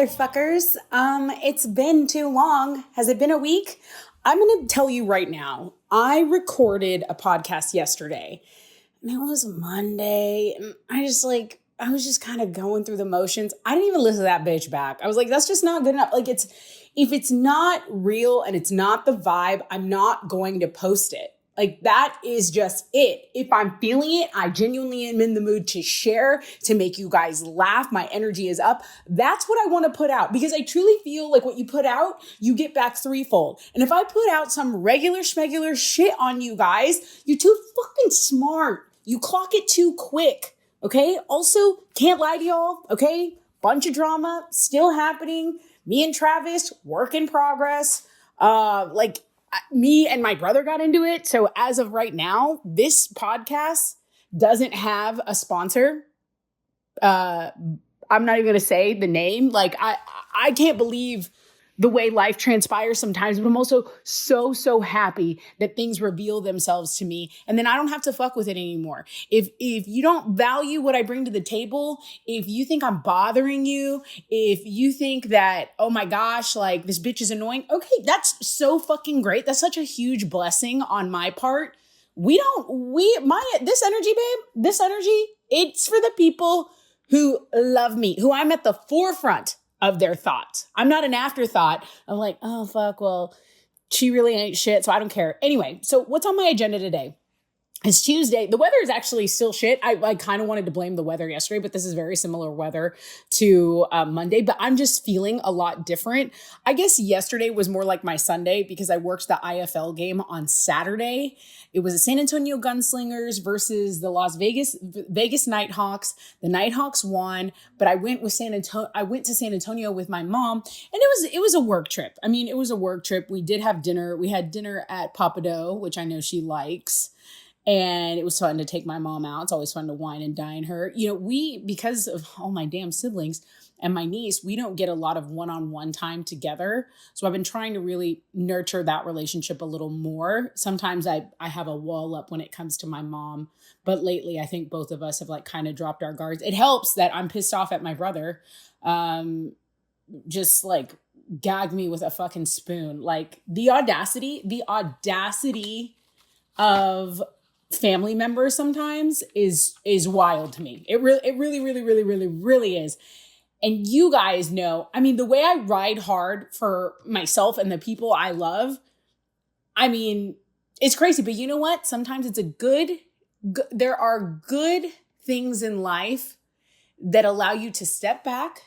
motherfuckers. It's been too long. Has it been a week? I'm going to tell you right now. I recorded a podcast yesterday, and it was Monday, and I was just kind of going through the motions. I didn't even listen to that bitch back. I was like, that's just not good enough. If it's not real and it's not the vibe, I'm not going to post it. Like, that is just it. If I'm feeling it, I genuinely am in the mood to share, to make you guys laugh. My energy is up. That's what I want to put out, because I truly feel like what you put out, you get back threefold. And if I put out some regular schmegular shit on you guys, you're too fucking smart. You clock it too quick. Okay. Also, can't lie to y'all. Okay. Bunch of drama still happening. Me and Travis, work in progress. Me and my brother got into it. So as of right now, this podcast doesn't have a sponsor. I'm not even going to say the name. Like, I can't believe the way life transpires sometimes, but I'm also so happy that things reveal themselves to me, and then I don't have to fuck with it anymore. If you don't value what I bring to the table, if you think I'm bothering you, if you think that, oh my gosh, like, this bitch is annoying, okay, that's so fucking great. That's such a huge blessing on my part. This energy, it's for the people who love me, who I'm at the forefront of their thoughts. I'm not an afterthought. I'm like, oh, fuck, well, she really ain't shit, so I don't care. Anyway, so what's on my agenda today? It's Tuesday. The weather is actually still shit. I kind of wanted to blame the weather yesterday, but this is very similar weather to Monday, but I'm just feeling a lot different. I guess yesterday was more like my Sunday because I worked the IFL game on Saturday. It was the San Antonio Gunslingers versus the Vegas Nighthawks. The Nighthawks won, but I went to San Antonio with my mom, and it was a work trip. I mean, it was a work trip. We did have dinner. We had dinner at Papado, which I know she likes. And it was fun to take my mom out. It's always fun to wine and dine her. You know, because of all my damn siblings and my niece, we don't get a lot of one-on-one time together. So I've been trying to really nurture that relationship a little more. Sometimes I have a wall up when it comes to my mom. But lately, I think both of us have kind of dropped our guards. It helps that I'm pissed off at my brother. Just gag me with a fucking spoon. Like, the audacity of family members sometimes is wild to me. It really is. And you guys know, I mean, the way I ride hard for myself and the people I love, I mean, it's crazy, but you know what? Sometimes it's there are good things in life that allow you to step back,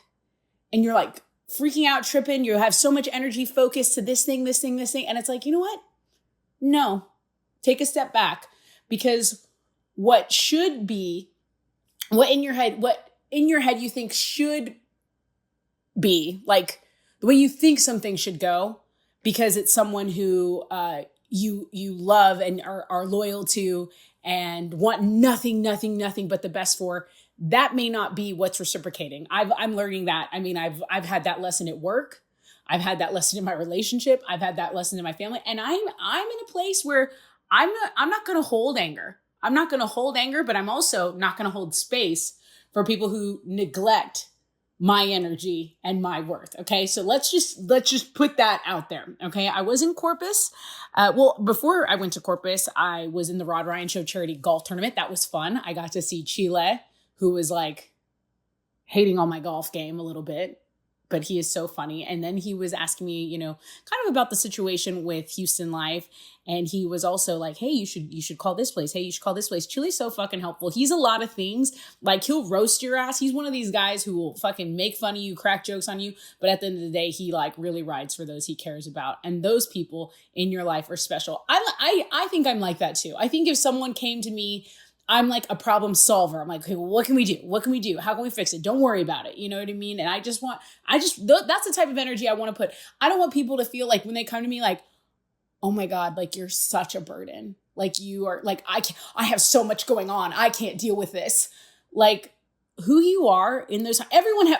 and you're like freaking out, tripping. You have so much energy focused to this thing. And it's like, you know what? No, take a step back. Because what in your head you think should be, like the way you think something should go, because it's someone who you love and are loyal to and want nothing but the best for, that may not be what's reciprocating. I'm learning that. I mean, I've had that lesson at work. I've had that lesson in my relationship. I've had that lesson in my family, and I'm in a place where I'm not going to hold anger. I'm not going to hold anger, but I'm also not going to hold space for people who neglect my energy and my worth. Okay. So let's just put that out there. Okay. I was in Corpus. Before I went to Corpus, I was in the Rod Ryan Show charity golf tournament. That was fun. I got to see Chile, who was hating on my golf game a little bit, but he is so funny. And then he was asking me, kind of about the situation with Houston Life. And he was also like, hey, you should call this place. Hey, you should call this place. Chile's so fucking helpful. He's a lot of things. Like, he'll roast your ass. He's one of these guys who will fucking make fun of you, crack jokes on you. But at the end of the day, he really rides for those he cares about. And those people in your life are special. I think I'm like that too. I think if someone came to me, I'm like a problem solver. I'm like, okay, well, what can we do? What can we do? How can we fix it? Don't worry about it. You know what I mean? And that's the type of energy I want to put. I don't want people to feel like when they come to me, like, oh my God, like, you're such a burden. Like, you are like, I have so much going on. I can't deal with this. Like, who you are in those,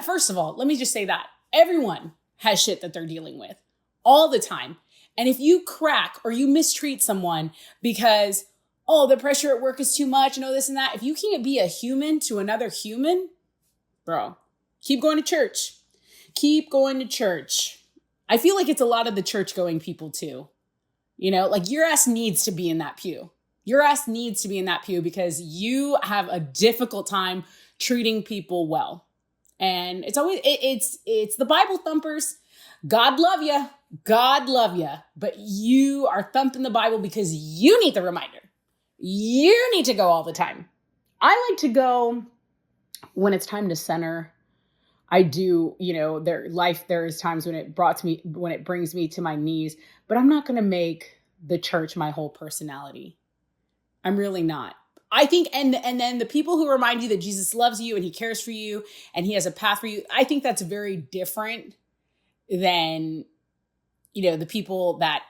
first of all, let me just say that everyone has shit that they're dealing with all the time. And if you crack or you mistreat someone because, oh, the pressure at work is too much and all this and that, if you can't be a human to another human, bro, keep going to church. keep going to church. I feel like it's a lot of the church going people too. You know, like your ass needs to be in that pew. Your ass needs to be in that pew because you have a difficult time treating people well. And it's always, it's the Bible thumpers. God love you. God love you. But you are thumping the Bible because you need the reminder. You need to go all the time. I like to go when it's time to center. I do, there is times when it brings me to my knees, but I'm not going to make the church my whole personality. I'm really not. I think, and then the people who remind you that Jesus loves you and he cares for you and he has a path for you, I think that's very different than, the people that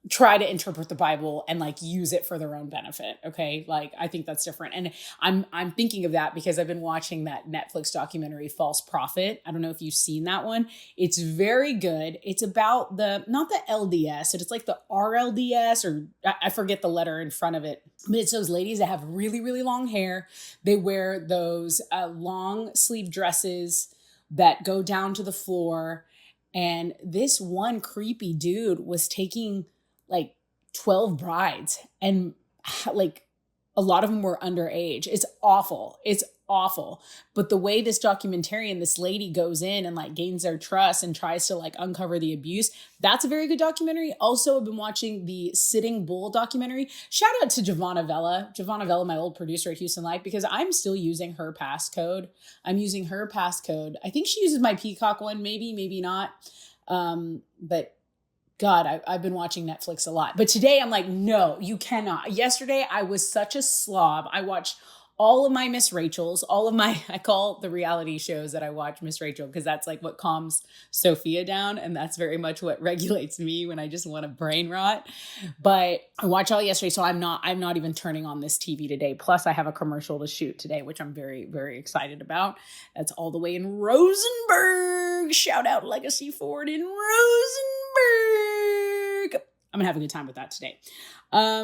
try to interpret the Bible and like use it for their own benefit. Okay. Like, I think that's different. And I'm thinking of that because I've been watching that Netflix documentary, False Prophet. I don't know if you've seen that one. It's very good. It's about not the LDS, it's like the RLDS, or I forget the letter in front of it, but it's those ladies that have really, really long hair. They wear those long sleeve dresses that go down to the floor. And this one creepy dude was taking like 12 brides, and like a lot of them were underage. It's awful. It's awful. But the way this documentarian, this lady goes in and like gains their trust and tries to like uncover the abuse, that's a very good documentary. Also, I've been watching the Sitting Bull documentary. Shout out to Giovanna Vella, my old producer at Houston Life, because I'm still using her passcode. I think she uses my Peacock one, maybe not. But God, I've been watching Netflix a lot. But today I'm like, no, you cannot. Yesterday, I was such a slob. I watched all of my Miss Rachels, I call the reality shows that I watch Miss Rachel, because that's like what calms Sophia down. And that's very much what regulates me when I just want to brain rot. But I watched all yesterday. So I'm not even turning on this TV today. Plus I have a commercial to shoot today, which I'm very, very excited about. That's all the way in Rosenberg. Shout out Legacy Ford in Rosenberg. I'm gonna have a good time with that today.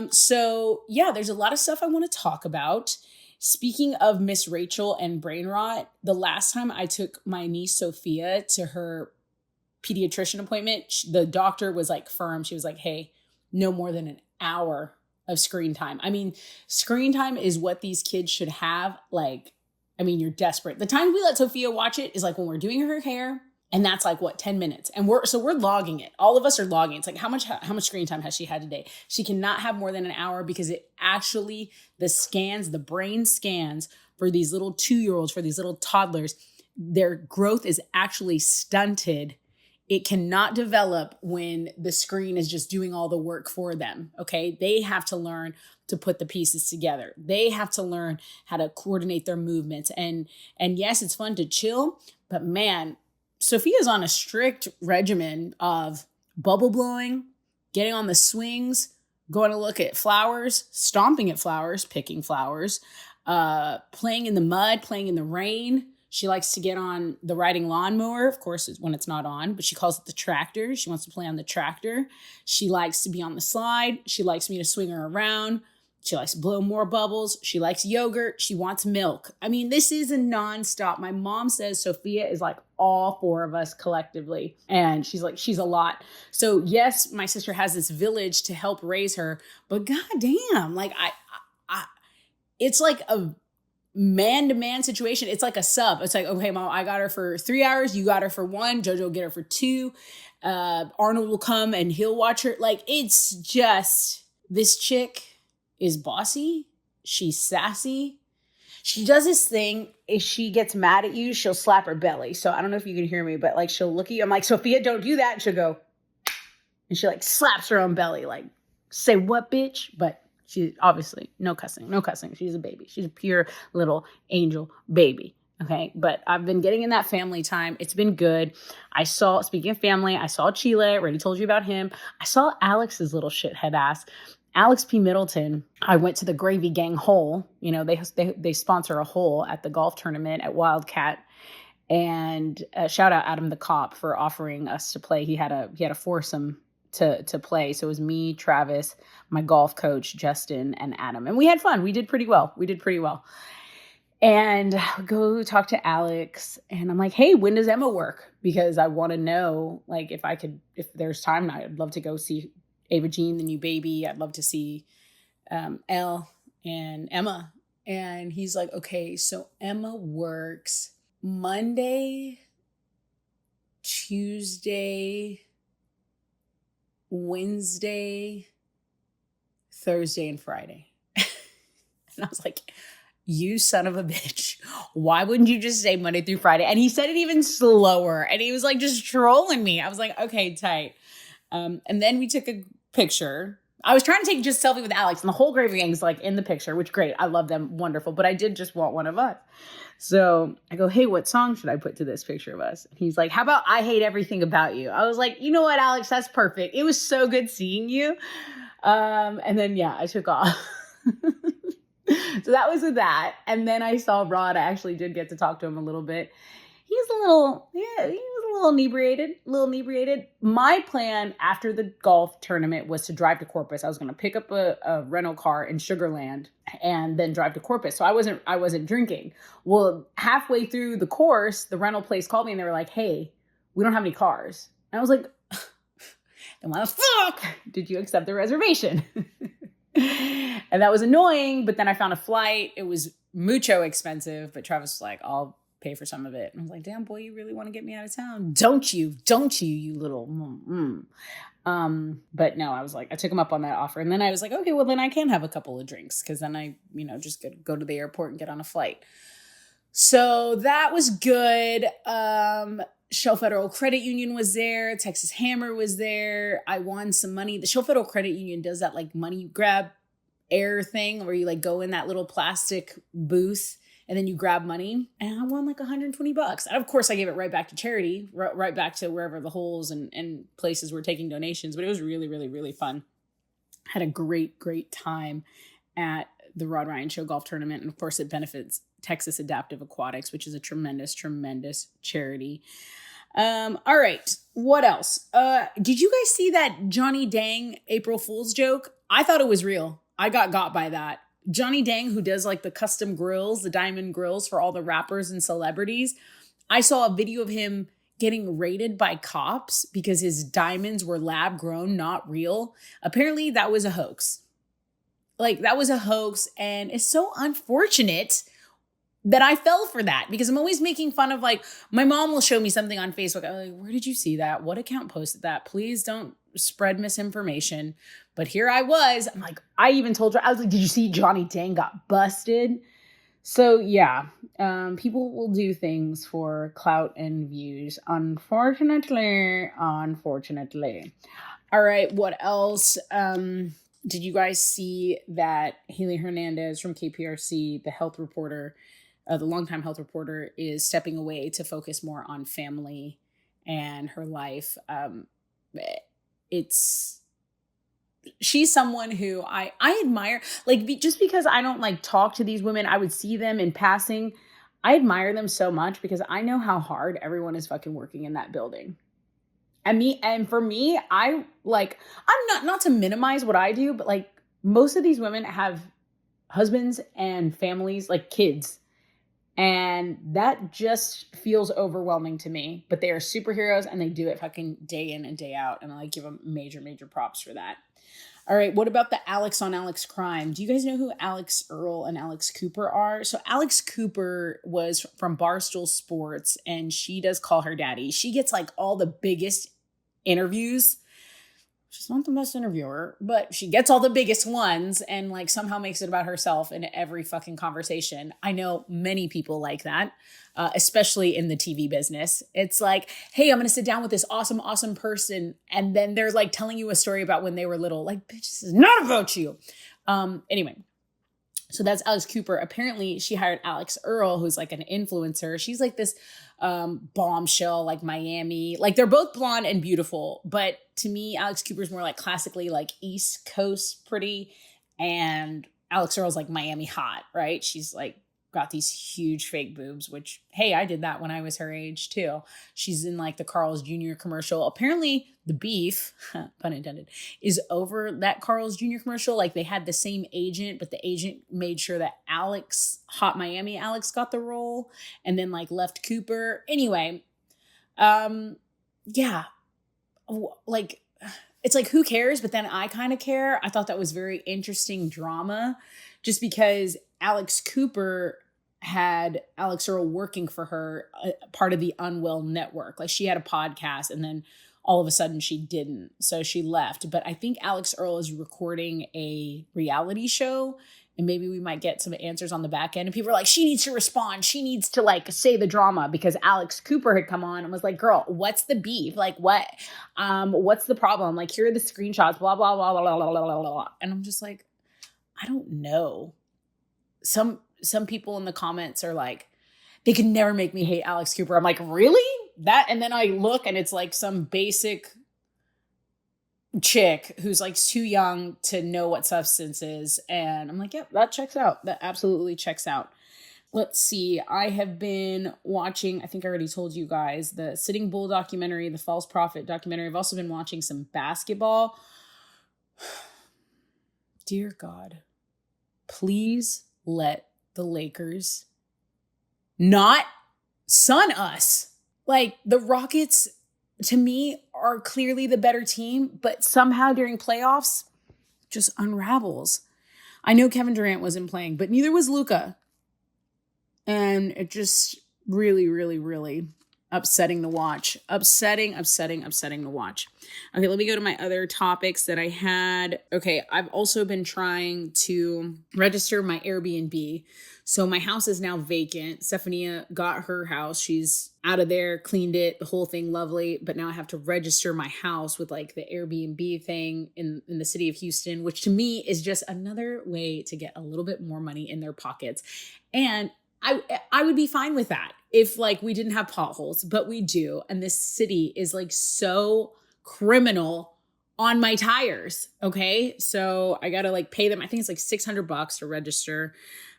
So yeah, there's a lot of stuff I want to talk about. Speaking of Miss Rachel and brain rot, the last time I took my niece Sophia to her pediatrician appointment, the doctor was like firm. She was like, hey, no more than an hour of screen time. I mean, screen time is what these kids should have. You're desperate. The time we let Sophia watch it is like when we're doing her hair. And that's like 10 minutes. And we're logging it. All of us are logging. It's like, how much screen time has she had today? She cannot have more than an hour, because it actually, the brain scans for these little 2-year-olds, for these little toddlers, their growth is actually stunted. It cannot develop when the screen is just doing all the work for them. Okay. They have to learn to put the pieces together. They have to learn how to coordinate their movements. And yes, it's fun to chill, but man, Sophia's on a strict regimen of bubble blowing, getting on the swings, going to look at flowers, stomping at flowers, picking flowers, playing in the mud, playing in the rain. She likes to get on the riding lawnmower, of course, when it's not on, but she calls it the tractor. She wants to play on the tractor. She likes to be on the slide. She likes me to swing her around. She likes to blow more bubbles. She likes yogurt. She wants milk. I mean, this is a nonstop. My mom says Sophia is like all 4 of us collectively. And she's a lot. So yes, my sister has this village to help raise her, but goddamn, like it's like a man-to-man situation. It's like a sub. It's like, okay, Mom, I got her for 3 hours. You got her for 1. Jojo will get her for 2. Arnold will come and he'll watch her. Like, it's just, this chick is bossy. She's sassy. She does this thing. If she gets mad at you, she'll slap her belly. So I don't know if you can hear me, but like, she'll look at you. I'm like, Sophia, don't do that. And she'll go, and she like slaps her own belly. Like, say what, bitch? But she obviously, no cussing. She's a baby. She's a pure little angel baby. Okay. But I've been getting in that family time. It's been good. Speaking of family, I saw Chile. Already told you about him. I saw Alex's little shithead ass. Alex P. Middleton, I went to the Gravy Gang hole. They sponsor a hole at the golf tournament at Wildcat. And shout out Adam the Cop for offering us to play. He had a foursome to play. So it was me, Travis, my golf coach, Justin, and Adam. And we had fun. We did pretty well. And I go talk to Alex and I'm like, hey, when does Emma work? Because I want to know, like, if there's time, I'd love to go see Ava Jean, the new baby. I'd love to see Elle and Emma. And he's like, okay, so Emma works Monday, Tuesday, Wednesday, Thursday, and Friday. And I was like, you son of a bitch. Why wouldn't you just say Monday through Friday? And he said it even slower. And he was like just trolling me. I was like, okay, tight. And then we took a picture. I was trying to take just a selfie with Alex, and the whole Gravy Gang's like in the picture, which great. I love them. Wonderful. But I did just want one of us. So I go, hey, what song should I put to this picture of us? And he's like, how about I Hate Everything About You? I was like, you know what, Alex, that's perfect. It was so good seeing you. And then, yeah, I took off. So that was with that. And then I saw Rod. I actually did get to talk to him a little bit. He was a little inebriated. My plan after the golf tournament was to drive to Corpus. I was going to pick up a rental car in Sugar Land and then drive to Corpus. So I wasn't drinking. Well, halfway through the course, the rental place called me and they were like, hey, we don't have any cars. And I was like, then why the fuck did you accept the reservation? And that was annoying, but then I found a flight. It was mucho expensive, but Travis was like, I'll pay for some of it. And I was like, damn, boy, you really want to get me out of town? Don't you, you little But no, I was like, I took him up on that offer. And then I was like, okay, well then I can have a couple of drinks, because then I, just go to the airport and get on a flight. So that was good. Shell Federal Credit Union was there. Texas Hammer was there. I won some money. The Shell Federal Credit Union does that like money grab air thing where you like go in that little plastic booth and then you grab money. And I won like $120. And of course I gave it right back to charity, right back to wherever the holes and places were taking donations. But it was really, really, really fun. Had a great, great time at the Rod Ryan Show golf tournament. And of course it benefits Texas Adaptive Aquatics, which is a tremendous, tremendous charity. All right. What else? Did you guys see that Johnny Dang April Fool's joke? I thought it was real. I got by that. Johnny Dang, who does like the custom grills, the diamond grills for all the rappers and celebrities. I saw a video of him getting raided by cops because his diamonds were lab grown, not real. Apparently that was a hoax. And it's so unfortunate that I fell for that, because I'm always making fun of, like, my mom will show me something on Facebook. I'm like, where did you see that? What account posted that? Please don't spread misinformation. But here I was. I'm like, I even told her, I was like, did you see Johnny Dang got busted? So yeah, people will do things for clout and views. Unfortunately. All right, what else? Did you guys see that Haley Hernandez from KPRC, the health reporter, the longtime health reporter, is stepping away to focus more on family and her life? She's someone who I admire, like, just because I don't like talk to these women, I would see them in passing. I admire them so much because I know how hard everyone is fucking working in that building. And for me, I'm not to minimize what I do, but like most of these women have husbands and families, like kids. And that just feels overwhelming to me. But they are superheroes and they do it fucking day in and day out. And I give them major, major props for that. All right, what about the Alex on Alex crime? Do you guys know who Alex Earl and Alex Cooper are? So Alex Cooper was from Barstool Sports, and she does Call Her Daddy. She gets like all the biggest interviews. She's not the best interviewer, but she gets all the biggest ones and like somehow makes it about herself in every fucking conversation. I know many people like that, especially in the TV business. It's like, hey, I'm going to sit down with this awesome, awesome person. And then they're like telling you a story about when they were little. Like, bitch, this is not about you. Anyway. So that's Alex Cooper. Apparently she hired Alex Earl, who's like an influencer. She's like this bombshell, like Miami. Like they're both blonde and beautiful. But to me, Alex Cooper's more like classically like East Coast pretty. And Alex Earl's like Miami hot, right? She's like got these huge fake boobs, which, hey, I did that when I was her age too. She's in like the Carl's Jr. commercial. Apparently the beef, pun intended, is over that Carl's Jr. commercial. Like they had the same agent, but the agent made sure that Hot Miami Alex got the role and then like left Cooper. Anyway, yeah, like it's like, who cares? But then I kind of care. I thought that was very interesting drama just because Alex Cooper had Alex Earl working for her, part of the Unwell Network. Like she had a podcast and then all of a sudden she didn't. So she left. But I think Alex Earl is recording a reality show and maybe we might get some answers on the back end. And people are like, she needs to respond. She needs to like say the drama because Alex Cooper had come on and was like, girl, what's the beef? Like what's the problem? Like, here are the screenshots, blah, blah, blah, blah, blah, blah, blah, blah. And I'm just like, I don't know. Some people in the comments are like, they could never make me hate Alex Cooper. I'm like, really? That? And then I look and it's like some basic chick who's like too young to know what substance is. And I'm like, yep, that checks out. That absolutely checks out. Let's see. I have been watching, I think I already told you guys, the Sitting Bull documentary, the False Prophet documentary. I've also been watching some basketball. Dear God, please let the Lakers not sun us. Like the Rockets, to me, are clearly the better team, but somehow during playoffs, just unravels. I know Kevin Durant wasn't playing, but neither was Luka. And it just really, really, really upsetting to watch. Upsetting to watch. Okay, let me go to my other topics that I had. Okay, I've also been trying to register my Airbnb. So my house is now vacant. Stephania got her house. She's out of there, cleaned it, the whole thing lovely. But now I have to register my house with like the Airbnb thing in the city of Houston, which to me is just another way to get a little bit more money in their pockets. And I would be fine with that if like we didn't have potholes, but we do. And this city is like so criminal on my tires. Okay. So I got to like pay them. I think it's like $600 to register.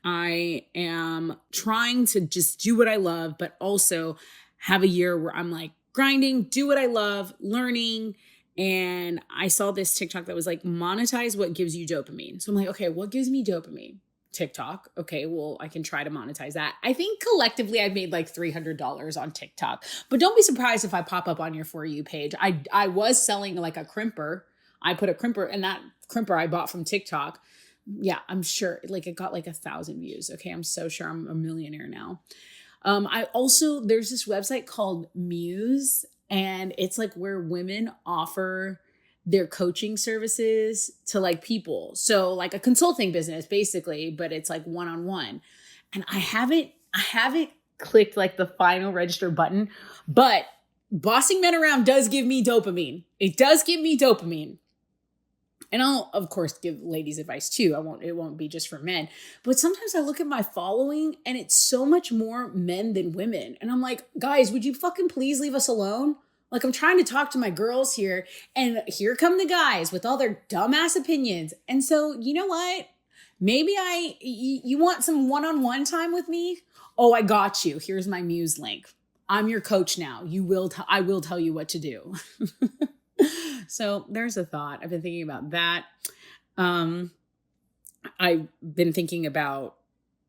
I am trying to just do what I love, but also have a year where I'm like grinding, do what I love, learning. And I saw this TikTok that was like, monetize what gives you dopamine. So I'm like, okay, what gives me dopamine? TikTok. Okay, well, I can try to monetize that. I think collectively I've made like $300 on TikTok, but don't be surprised if I pop up on your For You page. I was selling like a crimper. I put a crimper, and that crimper I bought from TikTok. Yeah, I'm sure like it got like 1,000 views. Okay, I'm so sure I'm a millionaire now. There's this website called Muse, and it's like where women offer their coaching services to like people. So like a consulting business basically, but it's like one-on-one. And I haven't clicked like the final register button, but bossing men around does give me dopamine. It does give me dopamine. And I'll of course give ladies advice too. It won't be just for men, but sometimes I look at my following and it's so much more men than women. And I'm like, guys, would you fucking please leave us alone? Like I'm trying to talk to my girls here and here come the guys with all their dumbass opinions. And so, you know what? Maybe you want some one-on-one time with me? Oh, I got you. Here's my Muse link. I'm your coach now. I will tell you what to do. So there's a thought. I've been thinking about that. I've been thinking about,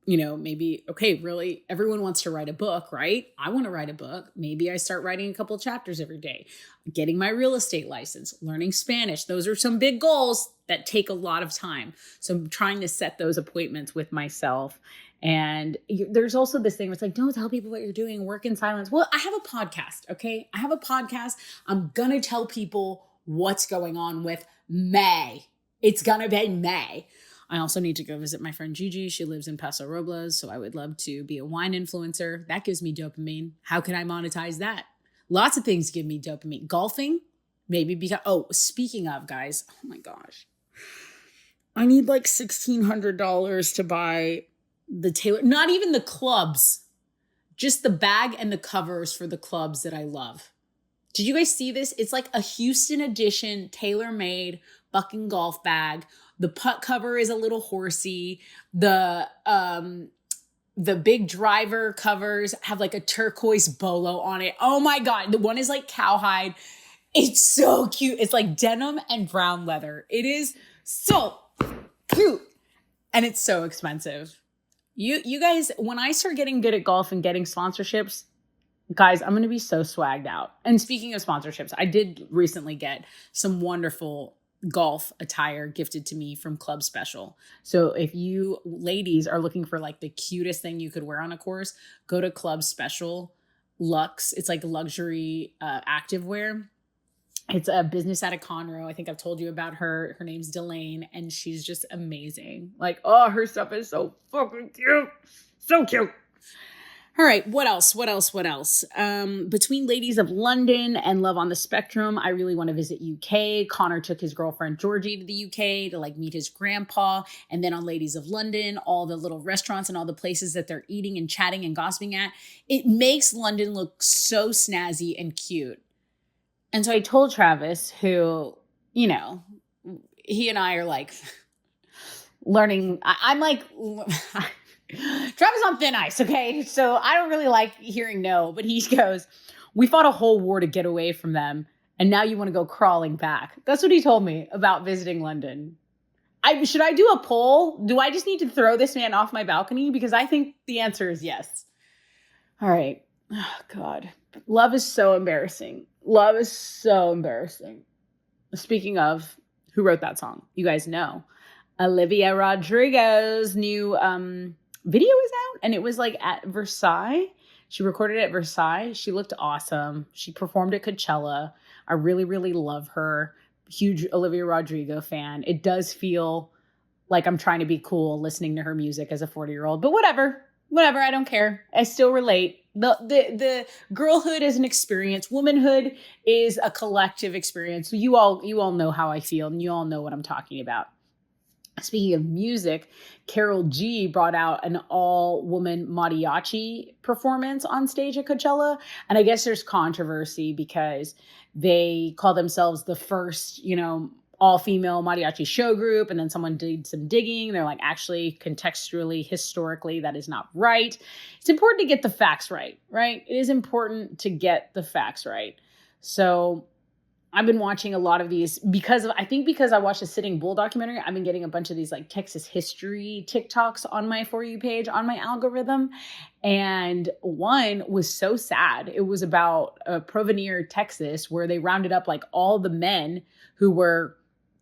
maybe, okay, really, everyone wants to write a book, right? I want to write a book. Maybe I start writing a couple chapters every day, getting my real estate license, learning Spanish. Those are some big goals that take a lot of time. So I'm trying to set those appointments with myself. And there's also this thing where it's like, don't tell people what you're doing, work in silence. Well, I have a podcast, okay? I have a podcast. I'm going to tell people what's going on with May. It's going to be May. I also need to go visit my friend Gigi. She lives in Paso Robles, so I would love to be a wine influencer. That gives me dopamine. How can I monetize that? Lots of things give me dopamine. Golfing, maybe because, speaking of, guys, oh my gosh. I need like $1,600 to buy the Taylor, not even the clubs, just the bag and the covers for the clubs that I love. Did you guys see this? It's like a Houston edition, tailor-made fucking golf bag. The putt cover is a little horsey. The the big driver covers have like a turquoise bolo on it. Oh my God. The one is like cowhide. It's so cute. It's like denim and brown leather. It is so cute. And it's so expensive. You guys, when I start getting good at golf and getting sponsorships, guys, I'm going to be so swagged out. And speaking of sponsorships, I did recently get some wonderful golf attire gifted to me from Club Special. So if you ladies are looking for like the cutest thing you could wear on a course, go to Club Special Luxe. It's like luxury activewear. It's a business out of Conroe. I think I've told you about her. Her name's Delane, and she's just amazing. Like, oh, her stuff is so fucking cute. So cute. All right, what else? Between Ladies of London and Love on the Spectrum, I really want to visit UK. Connor took his girlfriend Georgie to the UK to like meet his grandpa. And then on Ladies of London, all the little restaurants and all the places that they're eating and chatting and gossiping at. It makes London look so snazzy and cute. And so I told Travis, who, you know, he and I are like learning. I'm like, Travis on thin ice, okay? So I don't really like hearing no, but he goes, we fought a whole war to get away from them, and now you want to go crawling back. That's what he told me about visiting London. Should I do a poll? Do I just need to throw this man off my balcony? Because I think the answer is yes. All right. Oh, God. Love is so embarrassing. Love is so embarrassing. Speaking of, who wrote that song? You guys know. Olivia Rodrigo's new video is out, and it was like at Versailles. She recorded it at Versailles. She looked awesome. She performed at Coachella. I really, really love her. Huge Olivia Rodrigo fan. It does feel like I'm trying to be cool listening to her music as a 40-year-old, but whatever, I don't care. I still relate. The girlhood is an experience. Womanhood is a collective experience. So you all know how I feel, and you all know what I'm talking about. Speaking of music, Karol G brought out an all-woman mariachi performance on stage at Coachella. And I guess there's controversy because they call themselves the first, all-female mariachi show group. And then someone did some digging. They're like, actually, contextually, historically, that is not right. It's important to get the facts right? It is important to get the facts right. So I've been watching a lot of these because I watched a Sitting Bull documentary. I've been getting a bunch of these like Texas history TikToks on my For You page, on my algorithm. And one was so sad. It was about Provenir, Texas, where they rounded up like all the men who were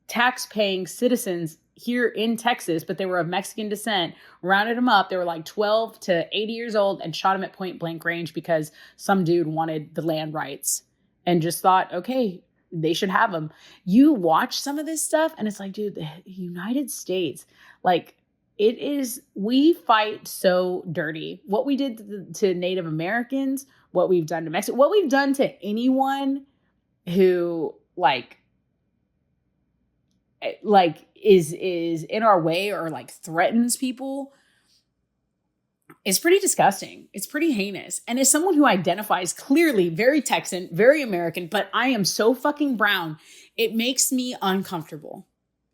tax-paying citizens here in Texas, but they were of Mexican descent, rounded them up. They were like 12 to 80 years old and shot them at point blank range because some dude wanted the land rights and just thought, okay, they should have them. You watch some of this stuff and it's like, dude, the United States, like we fight so dirty. What we did to Native Americans, what we've done to Mexico, what we've done to anyone who is in our way or like threatens people is pretty disgusting. It's pretty heinous. And as someone who identifies clearly very Texan, very American, but I am so fucking brown, it makes me uncomfortable.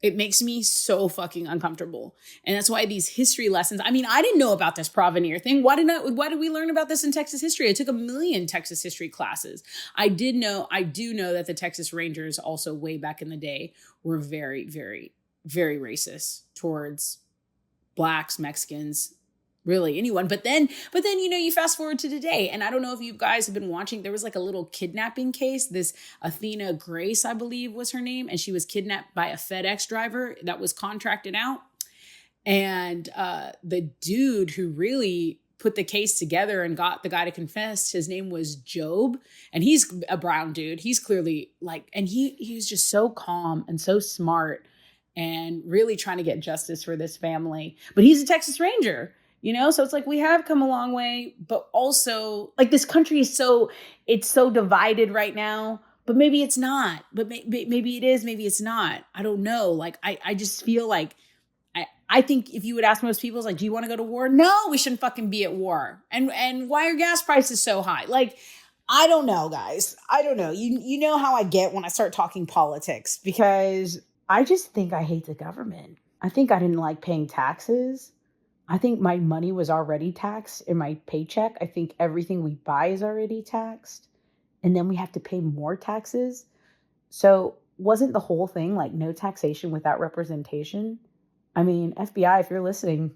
It makes me so fucking uncomfortable. And that's why these history lessons, I didn't know about this Provenir thing. Why did we learn about this in Texas history? I took a million Texas history classes. I do know that the Texas Rangers also way back in the day were very, very, very racist towards Blacks, Mexicans, really anyone. But then, you fast forward to today, and I don't know if you guys have been watching, there was like a little kidnapping case. This Athena Grace, I believe was her name. And she was kidnapped by a FedEx driver that was contracted out. And the dude who really put the case together and got the guy to confess, his name was Job. And he's a brown dude. He's clearly and he was just so calm and so smart and really trying to get justice for this family. But he's a Texas Ranger. So it's like we have come a long way, but also like this country is so divided right now, but maybe it's not, but maybe it is, maybe it's not. I don't know. Like, I just feel like, I think if you would ask most people, it's like, do you want to go to war? No, we shouldn't fucking be at war. And why are gas prices so high? Like, I don't know, guys. I don't know. You know how I get when I start talking politics, because I just think I hate the government. I think I didn't like paying taxes. I think my money was already taxed in my paycheck. I think everything we buy is already taxed. And then we have to pay more taxes. So wasn't the whole thing like no taxation without representation? I mean, FBI, if you're listening,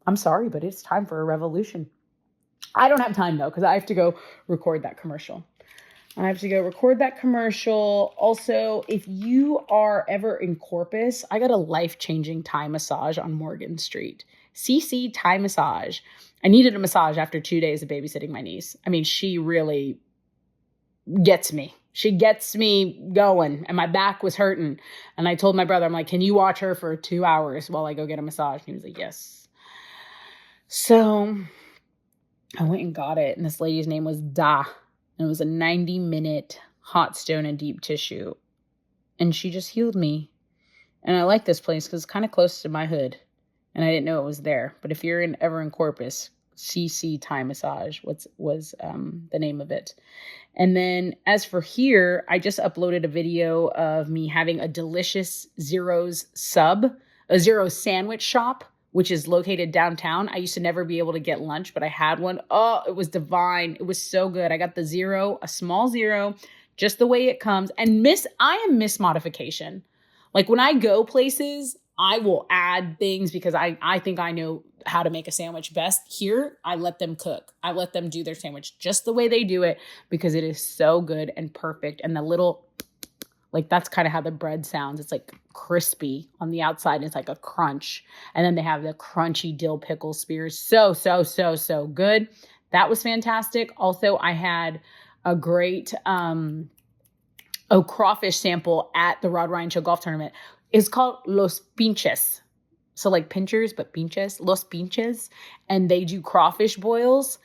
I'm sorry, but it's time for a revolution. I don't have time though, because I have to go record that commercial. Also, if you are ever in Corpus, I got a life-changing Thai massage on Morgan Street. CC Thai Massage. I needed a massage after 2 days of babysitting my niece. I mean, she really gets me. She gets me going, and my back was hurting. And I told my brother, I'm like, can you watch her for 2 hours while I go get a massage? And he was like, yes. So I went and got it, and this lady's name was Da. And it was a 90-minute hot stone and deep tissue. And she just healed me. And I like this place because it's kind of close to my hood. And I didn't know it was there. But if you're ever in Corpus, CC Thai Massage was the name of it. And then as for here, I just uploaded a video of me having a delicious a Zero's sandwich shop, which is located downtown. I used to never be able to get lunch, but I had one. Oh, it was divine. It was so good. I got the Zero, a small Zero, just the way it comes. And I am Miss Modification. Like when I go places, I will add things because I think I know how to make a sandwich best. Here, I let them cook. I let them do their sandwich just the way they do it because it is so good and perfect. And the little, like that's kind of how the bread sounds. It's like crispy on the outside. And it's like a crunch. And then they have the crunchy dill pickle spears. So, so, so, so good. That was fantastic. Also, I had a great crawfish sample at the Rod Ryan Show golf tournament. It's called Los Pinches. So like pinchers, but pinches, Los Pinches. And they do crawfish boils.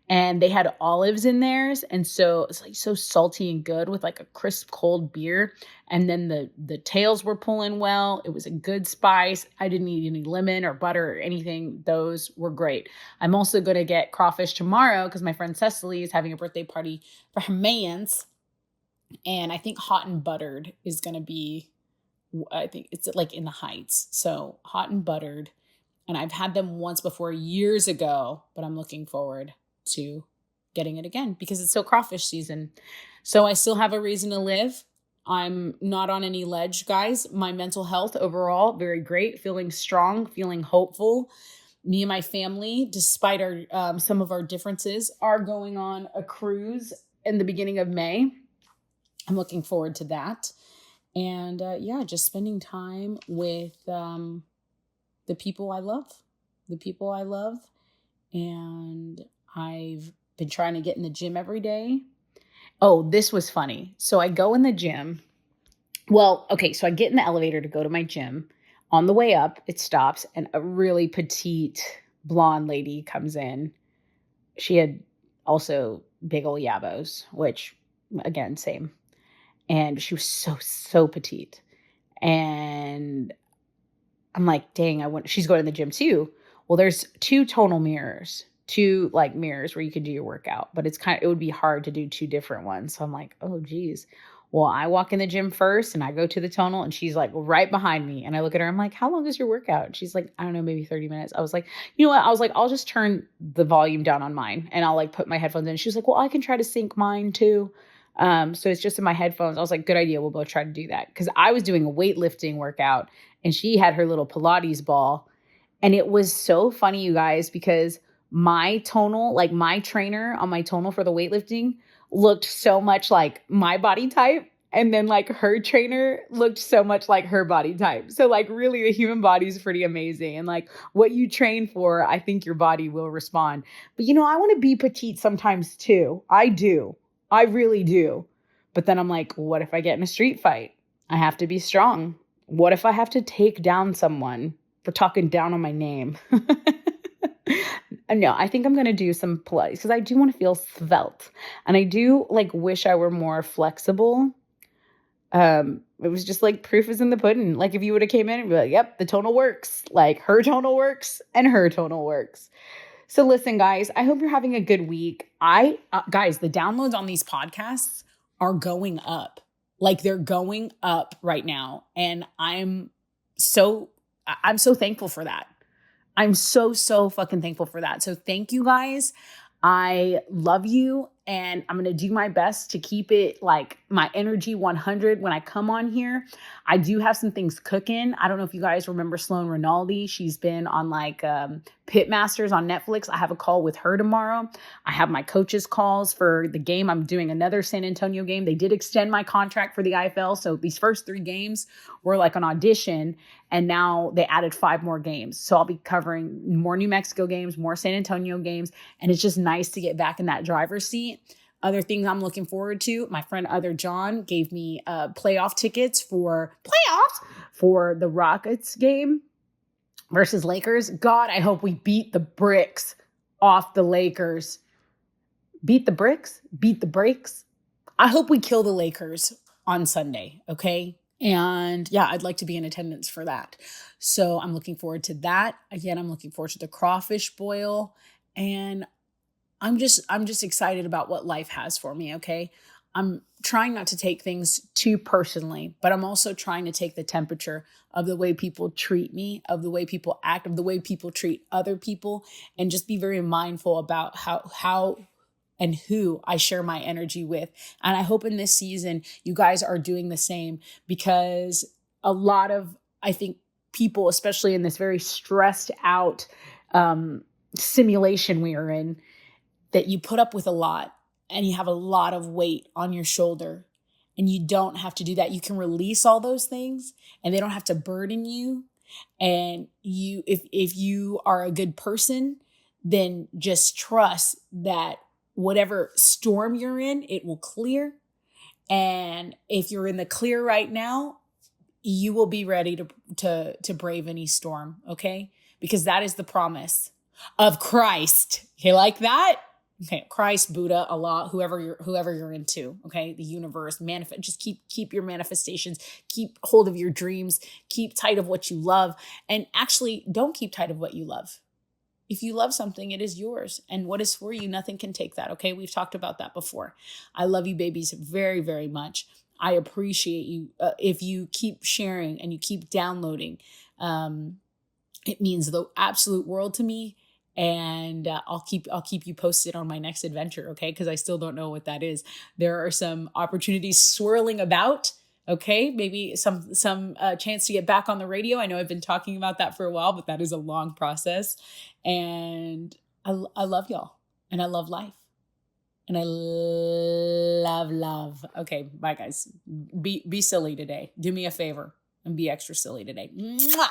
And they had olives in theirs. And so it's like so salty and good with like a crisp cold beer. And then the tails were pulling well. It was a good spice. I didn't need any lemon or butter or anything. Those were great. I'm also going to get crawfish tomorrow because my friend Cecily is having a birthday party for her mans. And I think hot and buttered is going to be, I think it's like in the Heights. So hot and buttered. And I've had them once before years ago, but I'm looking forward to getting it again because it's still crawfish season. So I still have a reason to live. I'm not on any ledge, guys. My mental health overall, very great, feeling strong, feeling hopeful. Me and my family, despite our some of our differences, are going on a cruise in the beginning of May. I'm looking forward to that. And just spending time with the people I love. And I've been trying to get in the gym every day. Oh, this was funny. So I go in the gym. Well, okay, so I get in the elevator to go to my gym. On the way up, it stops, and a really petite blonde lady comes in. She had also big old yabos, which, again, same. And she was so petite. And I'm like, dang, she's going to the gym too. Well, there's two tonal mirrors, two like mirrors where you can do your workout, but it would be hard to do two different ones. So I'm like, oh geez. Well, I walk in the gym first and I go to the tonal and she's like right behind me. And I look at her, I'm like, how long is your workout? And she's like, I don't know, maybe 30 minutes. I was like, you know what? I was like, I'll just turn the volume down on mine and I'll like put my headphones in. She was like, well, I can try to sync mine too. So it's just in my headphones. I was like, good idea. We'll both try to do that. Cause I was doing a weightlifting workout and she had her little Pilates ball. And it was so funny, you guys, because my tonal, like my trainer on my tonal for the weightlifting looked so much like my body type. And then like her trainer looked so much like her body type. So like really the human body is pretty amazing. And like what you train for, I think your body will respond. But I want to be petite sometimes too. I do. I really do. But then I'm like, what if I get in a street fight? I have to be strong. What if I have to take down someone for talking down on my name? No, I think I'm going to do some Pilates because I do want to feel svelte. And I do like wish I were more flexible. It was just like proof is in the pudding. Like if you would have came in and be like, yep, the tonal works. Like her tonal works and her tonal works. So listen, guys, I hope you're having a good week. Guys, the downloads on these podcasts are going up. Like they're going up right now. And I'm so thankful for that. I'm so, so fucking thankful for that. So thank you guys. I love you. And I'm going to do my best to keep it like my energy 100 when I come on here. I do have some things cooking. I don't know if you guys remember Sloan Rinaldi. She's been on like Pitmasters on Netflix. I have a call with her tomorrow. I have my coaches calls for the game. I'm doing another San Antonio game. They did extend my contract for the IFL. So these first 3 games were like an audition. And now they added 5 more games. So I'll be covering more New Mexico games, more San Antonio games. And it's just nice to get back in that driver's seat. Other things I'm looking forward to. My friend Other John gave me playoff tickets for playoffs for the Rockets game versus Lakers. God, I hope we beat the bricks off the Lakers. Beat the bricks? Beat the brakes? I hope we kill the Lakers on Sunday, okay? And yeah, I'd like to be in attendance for that. So I'm looking forward to that. Again, I'm looking forward to the crawfish boil. And I'm just excited about what life has for me, okay? I'm trying not to take things too personally, but I'm also trying to take the temperature of the way people treat me, of the way people act, of the way people treat other people, and just be very mindful about how and who I share my energy with. And I hope in this season, you guys are doing the same, because a lot of, I think, people, especially in this very stressed out simulation we are in, that you put up with a lot and you have a lot of weight on your shoulder, and you don't have to do that. You can release all those things and they don't have to burden you. And if you are a good person, then just trust that whatever storm you're in, it will clear. And if you're in the clear right now, you will be ready to brave any storm, okay? Because that is the promise of Christ. You like that? Okay, Christ, Buddha, Allah, whoever you're into, okay? The universe, manifest. Just keep your manifestations, keep hold of your dreams, keep tight of what you love, and actually don't keep tight of what you love. If you love something, it is yours, and what is for you, nothing can take that, okay? We've talked about that before. I love you babies very, very much. I appreciate you. If you keep sharing and you keep downloading, it means the absolute world to me. And I'll keep you posted on my next adventure, okay? Because I still don't know what that is. There are some opportunities swirling about, okay? Maybe some chance to get back on the radio. I know I've been talking about that for a while, but that is a long process. And I love y'all, and I love life, and I love. Okay, bye guys. Be silly today. Do me a favor and be extra silly today. Mwah!